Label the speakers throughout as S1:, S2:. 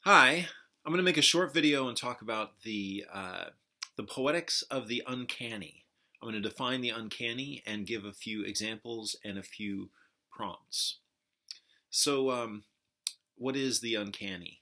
S1: Hi, I'm going to make a short video and talk about the poetics of the uncanny. I'm going to define the uncanny and give a few examples and a few prompts. So, what is the uncanny?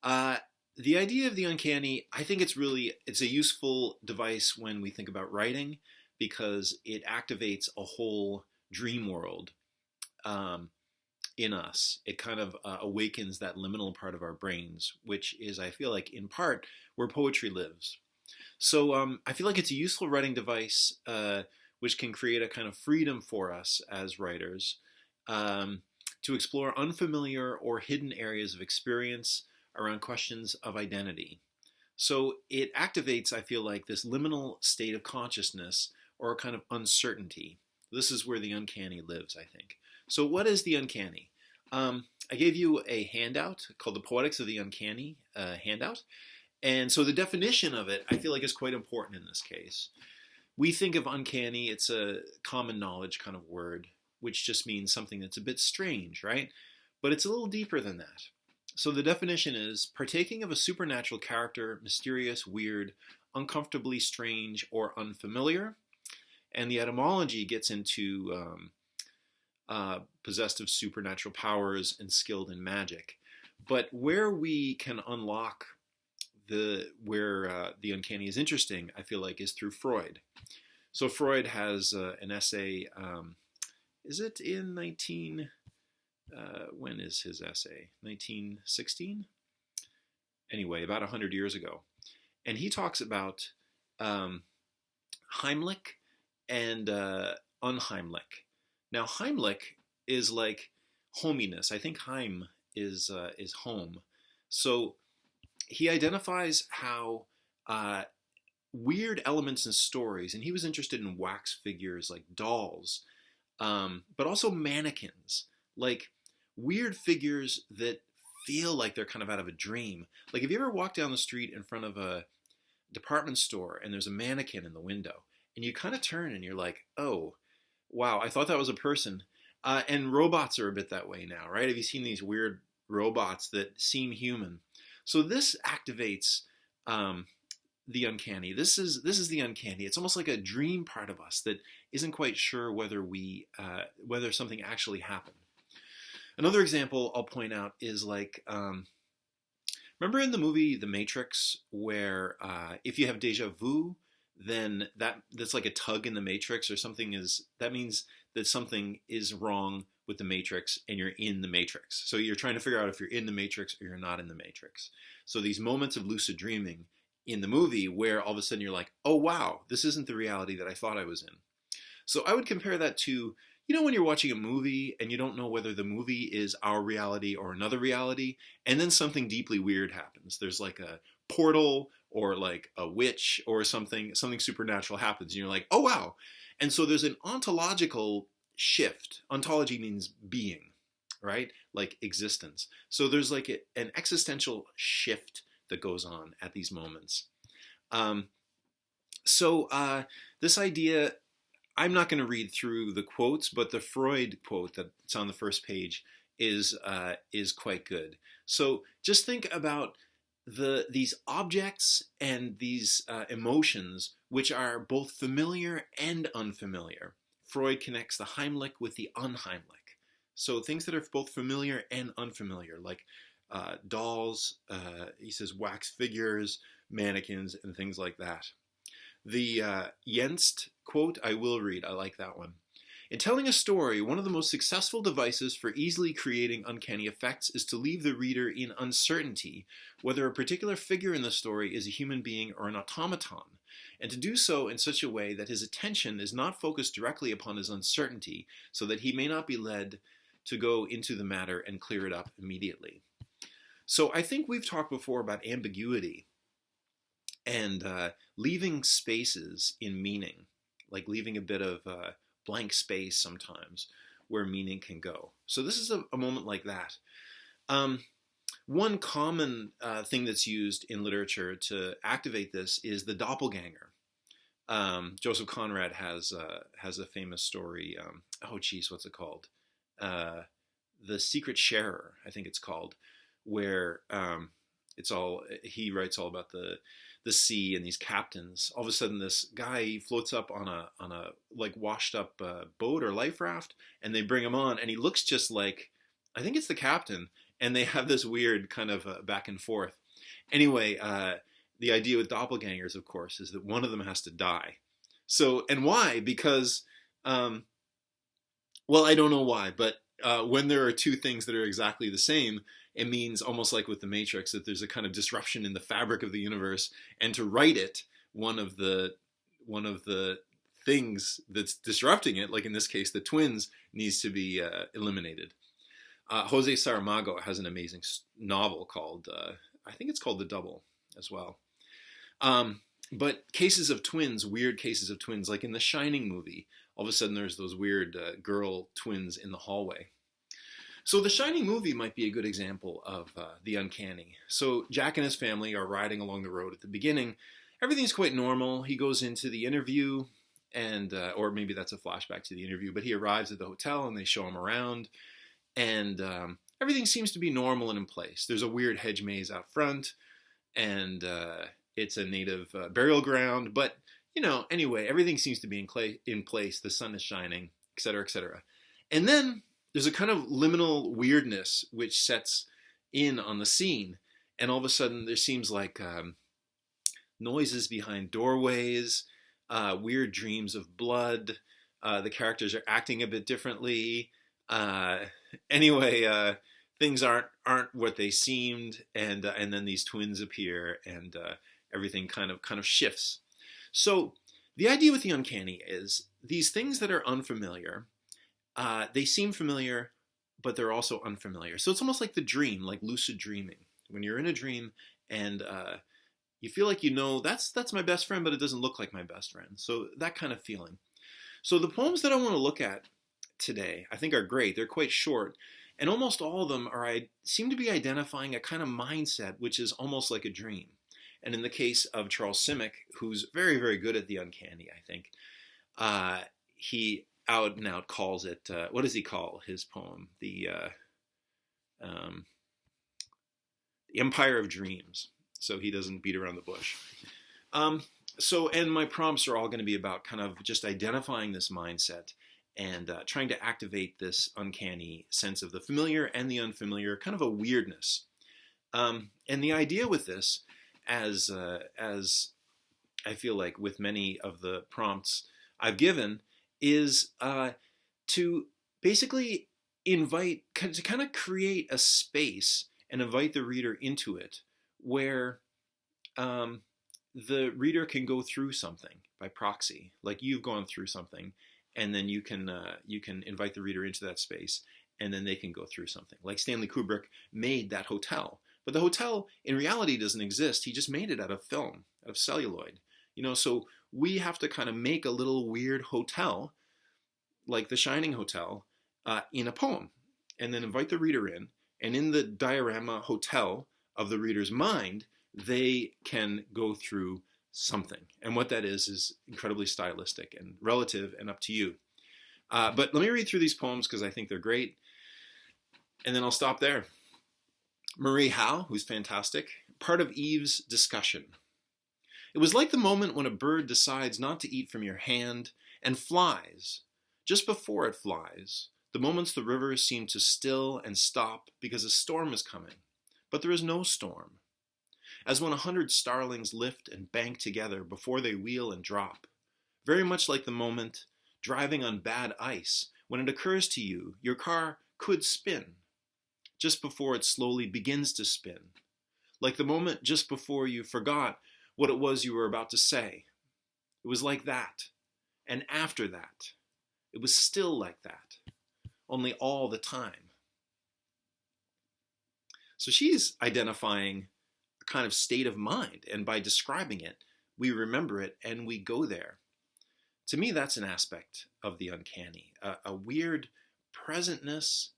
S1: Uh, the idea of the uncanny, I think it's a useful device when we think about writing because it activates a whole dream world. Um, in us. It kind of awakens that liminal part of our brains, which is, I feel like, in part where poetry lives. So I feel like it's a useful writing device which can create a kind of freedom for us as writers um, to explore unfamiliar or hidden areas of experience around questions of identity. So it activates, I feel like, this liminal state of consciousness or a kind of uncertainty. This is where the uncanny lives, I think. So, what is the uncanny? I gave you a handout called the Poetics of the Uncanny handout. And so the definition of it, I feel like, is quite important in this case. We think of uncanny, it's a common knowledge kind of word, which just means something that's a bit strange, right? But it's a little deeper than that. So the definition is partaking of a supernatural character, mysterious, weird, uncomfortably strange, or unfamiliar. And the etymology gets into possessed of supernatural powers and skilled in magic. But where we can unlock the uncanny is interesting, I feel like, is through Freud. So Freud has an essay. Is it in 19? When is his essay? 1916. Anyway, about 100 years ago, and he talks about Heimlich and unheimlich. Now, Heimlich is like hominess. I think Heim is home. So he identifies how weird elements in stories, and he was interested in wax figures like dolls, but also mannequins, like weird figures that feel like they're kind of out of a dream. Like, if you ever walk down the street in front of a department store and there's a mannequin in the window, and you kind of turn and you're like, oh, wow, I thought that was a person. And robots are a bit that way now, right? Have you seen these weird robots that seem human? So this activates the uncanny. This is the uncanny. It's almost like a dream part of us that isn't quite sure whether something actually happened. Another example I'll point out is like remember in the movie The Matrix where if you have deja vu, then that's like a tug in the matrix, or something is that means that something is wrong with the matrix and you're in the matrix. So you're trying to figure out if you're in the matrix or you're not in the matrix. So these moments of lucid dreaming in the movie where all of a sudden you're like, oh wow, this isn't the reality that I thought I was in. So I would compare that to, when you're watching a movie and you don't know whether the movie is our reality or another reality, and then something deeply weird happens. There's like a portal or like a witch or something supernatural happens, and you're like, oh wow. And so there's an ontological shift. Ontology means being, right? Like existence. So there's like an existential shift that goes on at these moments. Um, so this idea, I'm not going to read through the quotes, but the Freud quote that's on the first page is quite good. So just think about these objects and these emotions, which are both familiar and unfamiliar. Freud connects the Heimlich with the unheimlich. So things that are both familiar and unfamiliar, like dolls, he says wax figures, mannequins, and things like that. The Jenst quote I will read. I like that one. In telling a story, one of the most successful devices for easily creating uncanny effects is to leave the reader in uncertainty whether a particular figure in the story is a human being or an automaton, and to do so in such a way that his attention is not focused directly upon his uncertainty, so that he may not be led to go into the matter and clear it up immediately. So I think we've talked before about ambiguity and leaving spaces in meaning, like leaving a bit of blank space sometimes where meaning can go. So this is a moment like that. One common thing that's used in literature to activate this is the doppelganger. Joseph Conrad has a famous story. Oh, geez, what's it called? The Secret Sharer, I think it's called, where it's all he writes all about the sea and these captains. All of a sudden, this guy floats up on a like washed up boat or life raft, and they bring him on, and he looks just like I think it's the captain, and they have this weird kind of back and forth. Anyway, the idea with doppelgangers, of course, is that one of them has to die. So, and why? Because, well, I don't know why, but when there are two things that are exactly the same, it means almost like with the Matrix that there's a kind of disruption in the fabric of the universe, and to write it, one of the things that's disrupting it, like in this case, the twins, needs to be eliminated. Jose Saramago has an amazing novel called, I think it's called The Double as well. But cases of twins, weird cases of twins, like in the Shining movie, all of a sudden there's those weird girl twins in the hallway. So the Shining movie might be a good example of the uncanny. So Jack and his family are riding along the road at the beginning. Everything's quite normal. He goes into the interview, and or maybe that's a flashback to the interview, but he arrives at the hotel and they show him around, and everything seems to be normal and in place. There's a weird hedge maze out front, and it's a native burial ground, but anyway, everything seems to be in place. The sun is shining, etc., etc. And then there's a kind of liminal weirdness which sets in on the scene, and all of a sudden there seems like noises behind doorways, weird dreams of blood. The characters are acting a bit differently. Anyway, things aren't what they seemed, and then these twins appear, and everything kind of shifts. So the idea with the uncanny is these things that are unfamiliar, they seem familiar, but they're also unfamiliar. So it's almost like the dream, like lucid dreaming. When you're in a dream and you feel like that's my best friend, but it doesn't look like my best friend. So that kind of feeling. So the poems that I want to look at today, I think are great. They're quite short, and almost all of them seem to be identifying a kind of mindset which is almost like a dream. And in the case of Charles Simic, who's very, very good at the uncanny, I think, he out and out calls it, what does he call his poem? The Empire of Dreams. So he doesn't beat around the bush. And my prompts are all going to be about kind of just identifying this mindset and trying to activate this uncanny sense of the familiar and the unfamiliar, kind of a weirdness. And the idea with this, as I feel like with many of the prompts I've given, is to basically to kind of create a space and invite the reader into it where the reader can go through something by proxy, like you've gone through something, and then you can invite the reader into that space, and then they can go through something. Like Stanley Kubrick made that hotel, but the hotel in reality doesn't exist. He just made it out of film, out of celluloid. So we have to kind of make a little weird hotel, like the Shining Hotel, in a poem, and then invite the reader in, and in the diorama hotel of the reader's mind, they can go through something. And what that is incredibly stylistic and relative and up to you. But let me read through these poems because I think they're great. And then I'll stop there. Marie Howe, who's fantastic, part of Eve's discussion. It was like the moment when a bird decides not to eat from your hand and flies. Just before it flies, the moments the rivers seem to still and stop because a storm is coming. But there is no storm. As when 100 starlings lift and bank together before they wheel and drop. Very much like the moment, driving on bad ice, when it occurs to you your car could spin, just before it slowly begins to spin. Like the moment just before you forgot what it was you were about to say. It was like that. And after that, it was still like that, only all the time. So she's identifying kind of state of mind, and by describing it, we remember it and we go there. To me, that's an aspect of the uncanny, a weird presentness,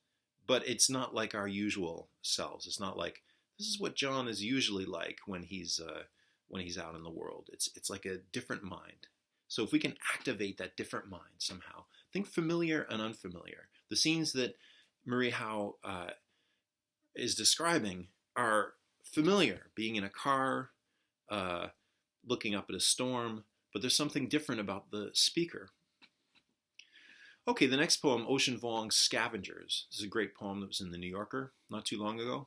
S1: but it's not like our usual selves. It's not like this is what John is usually like when he's out in the world. It's like a different mind. So if we can activate that different mind somehow, think familiar and unfamiliar. The scenes that Marie Howe is describing are familiar, being in a car, looking up at a storm, but there's something different about the speaker. Okay, the next poem, Ocean Vuong's Scavengers. This is a great poem that was in the New Yorker not too long ago.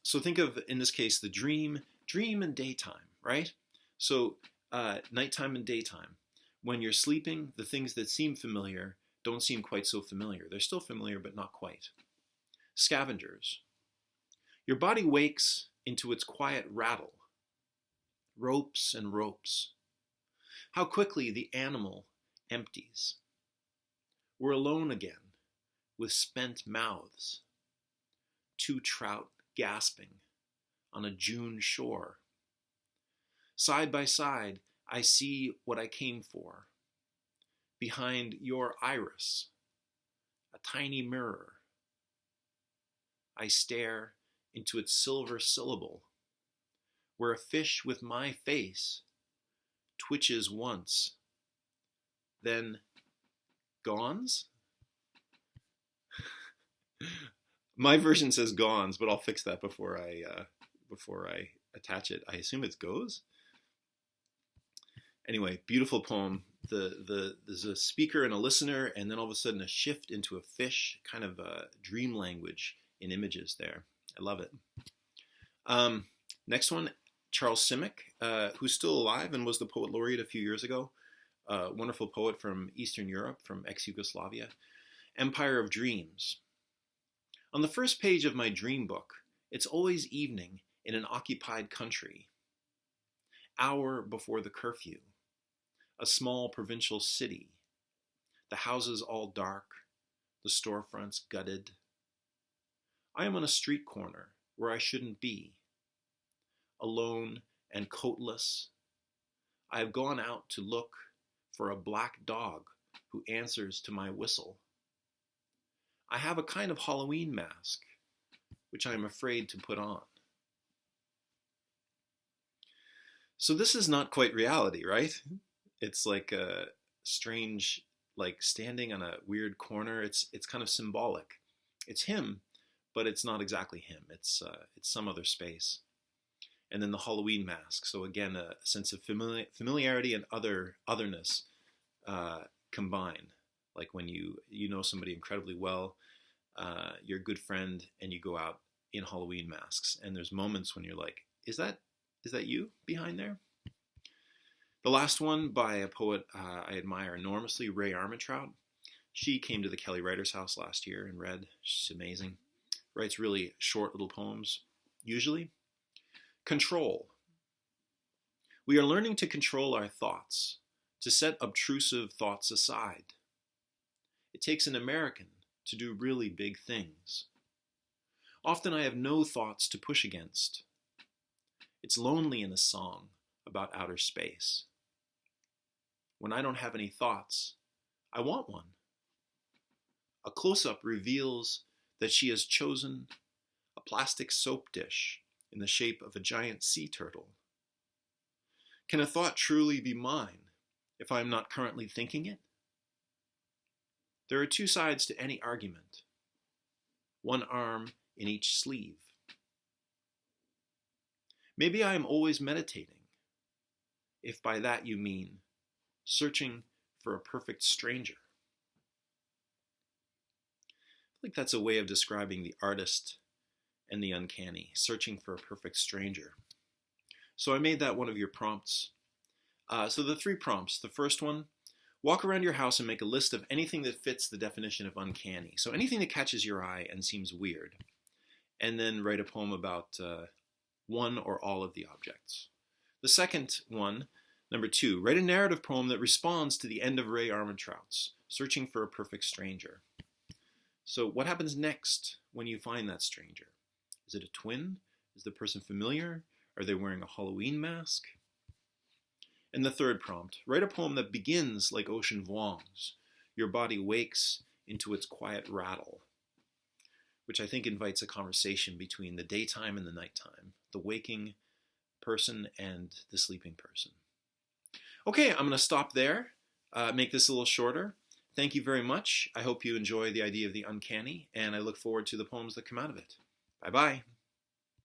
S1: So think of, in this case, the dream and daytime, right? So nighttime and daytime. When you're sleeping, the things that seem familiar don't seem quite so familiar. They're still familiar, but not quite. Scavengers. Your body wakes into its quiet rattle. Ropes and ropes. How quickly the animal empties. We're alone again, with spent mouths. Two trout gasping on a June shore. Side by side, I see what I came for. Behind your iris, a tiny mirror. I stare into its silver syllable, where a fish with my face twitches once, then gones? My version says gones, but I'll fix that before I attach it. I assume it's goes. Anyway, beautiful poem. There's a speaker and a listener, and then all of a sudden a shift into a fish, kind of a dream language in images there. I love it. Next one, Charles Simic, who's still alive and was the poet laureate a few years ago. Wonderful poet from Eastern Europe, from ex-Yugoslavia. Empire of Dreams. On the first page of my dream book, it's always evening in an occupied country. Hour before the curfew. A small provincial city. The houses all dark, the storefronts gutted. I am on a street corner where I shouldn't be. Alone and coatless. I have gone out to look for a black dog who answers to my whistle. I have a kind of Halloween mask, which I am afraid to put on. So this is not quite reality, right? It's like a strange, like standing on a weird corner. It's kind of symbolic. It's him, but it's not exactly him. It's some other space. And then the Halloween mask. So again, a sense of familiarity and otherness combine. Like when you know somebody incredibly well, you're a good friend, and you go out in Halloween masks. And there's moments when you're like, is that you behind there? The last one by a poet I admire enormously, Rae Armantrout. She came to the Kelly Writers House last year and read. She's amazing. Writes really short little poems, usually. Control. We are learning to control our thoughts, to set obtrusive thoughts aside. It takes an American to do really big things. Often I have no thoughts to push against. It's lonely in a song about outer space. When I don't have any thoughts, I want one. A close-up reveals that she has chosen a plastic soap dish in the shape of a giant sea turtle. Can a thought truly be mine if I am not currently thinking it? There are two sides to any argument, one arm in each sleeve. Maybe I am always meditating, if by that you mean searching for a perfect stranger. I think that's a way of describing the artist and the uncanny, searching for a perfect stranger. So I made that one of your prompts. So the 3 prompts. The first one, walk around your house and make a list of anything that fits the definition of uncanny. So anything that catches your eye and seems weird. And then write a poem about one or all of the objects. The second one, number 2, write a narrative poem that responds to the end of Rae Armantrout's Searching for a Perfect Stranger. So what happens next when you find that stranger? Is it a twin? Is the person familiar? Are they wearing a Halloween mask? And the third prompt, write a poem that begins like Ocean Vuong's. Your body wakes into its quiet rattle, which I think invites a conversation between the daytime and the nighttime, the waking person and the sleeping person. Okay, I'm going to stop there, make this a little shorter. Thank you very much. I hope you enjoy the idea of the uncanny, and I look forward to the poems that come out of it. Bye-bye.